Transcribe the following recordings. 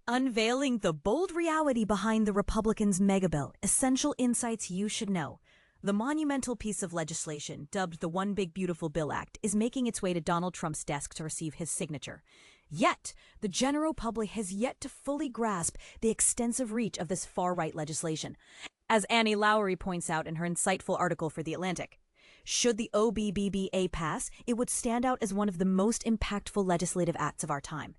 Unveiling the bold reality behind the Republicans' Megabill, essential insights you should know. The monumental piece of legislation, dubbed the One Big Beautiful Bill Act, is making its way to Donald Trump's desk to receive his signature. Yet, the general public has yet to fully grasp the extensive reach of this far-right legislation. As Annie Lowry points out in her insightful article for The Atlantic, should the OBBBA pass, it would stand out as one of the most impactful legislative acts of our time.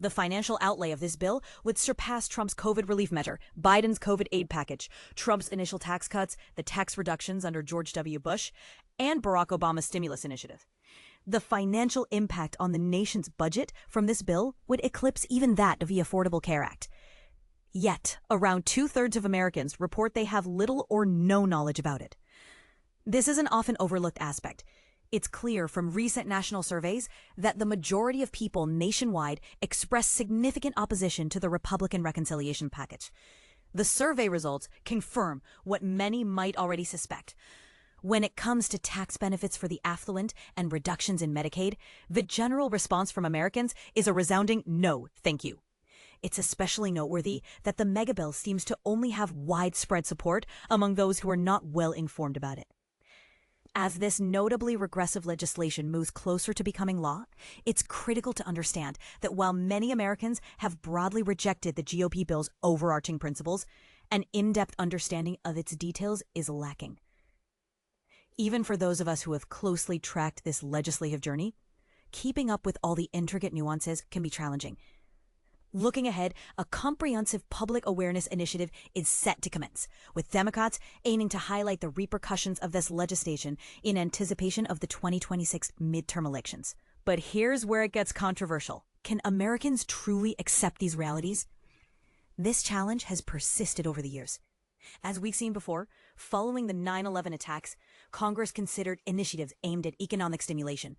The financial outlay of this bill would surpass Trump's COVID relief measure, Biden's COVID aid package, Trump's initial tax cuts, the tax reductions under George W. Bush, and Barack Obama's stimulus initiative. The financial impact on the nation's budget from this bill would eclipse even that of the Affordable Care Act. Yet, around 2/3 of Americans report they have little or no knowledge about it. This is an often overlooked aspect. It's clear from recent national surveys that the majority of people nationwide express significant opposition to the Republican reconciliation package. The survey results confirm what many might already suspect. When it comes to tax benefits for the affluent and reductions in Medicaid, the general response from Americans is a resounding no, thank you. It's especially noteworthy that the megabill seems to only have widespread support among those who are not well informed about it. As this notably regressive legislation moves closer to becoming law, it's critical to understand that while many Americans have broadly rejected the GOP bill's overarching principles, an in-depth understanding of its details is lacking. Even for those of us who have closely tracked this legislative journey, keeping up with all the intricate nuances can be challenging. Looking ahead, a comprehensive public awareness initiative is set to commence, with Democrats aiming to highlight the repercussions of this legislation in anticipation of the 2026 midterm elections. But here's where it gets controversial. Can Americans truly accept these realities? This challenge has persisted over the years. As we've seen before, following the 9/11 attacks, Congress considered initiatives aimed at economic stimulation,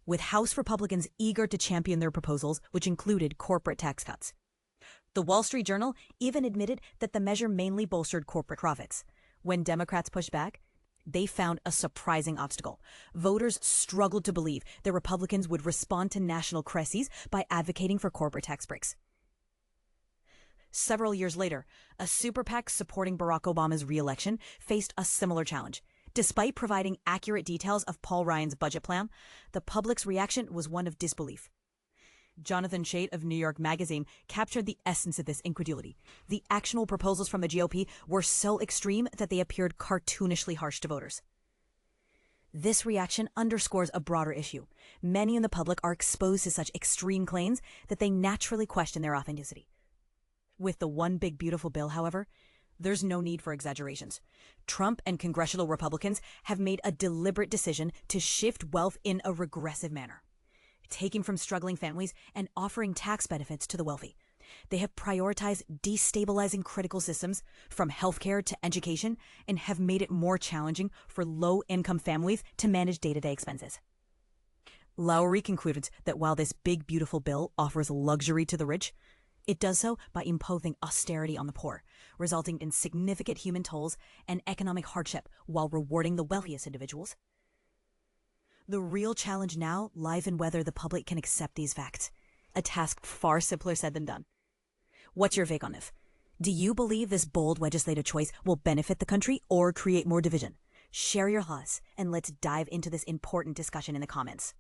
with House Republicans eager to champion their proposals, which included corporate tax cuts. The Wall Street Journal even admitted that the measure mainly bolstered corporate profits. When Democrats pushed back, they found a surprising obstacle. Voters struggled to believe that Republicans would respond to national crises by advocating for corporate tax breaks. Several years later, a super PAC supporting Barack Obama's re-election faced a similar challenge. Despite providing accurate details of Paul Ryan's budget plan, the public's reaction was one of disbelief. Jonathan Chait of New York Magazine captured the essence of this incredulity. The actionable proposals from the GOP were so extreme that they appeared cartoonishly harsh to voters. This reaction underscores a broader issue. Many in the public are exposed to such extreme claims that they naturally question their authenticity. With the One Big Beautiful Bill, however, there's no need for exaggerations. Trump and congressional Republicans have made a deliberate decision to shift wealth in a regressive manner, taking from struggling families and offering tax benefits to the wealthy. They have prioritized destabilizing critical systems from healthcare to education and have made it more challenging for low-income families to manage day-to-day expenses. Lowry concluded that while this big, beautiful bill offers luxury to the rich, it does so by imposing austerity on the poor, resulting in significant human tolls and economic hardship while rewarding the wealthiest individuals. The real challenge now lies in whether the public can accept these facts, a task far simpler said than done. What's your take on this? Do you believe this bold legislative choice will benefit the country or create more division? Share your thoughts, and let's dive into this important discussion in the comments.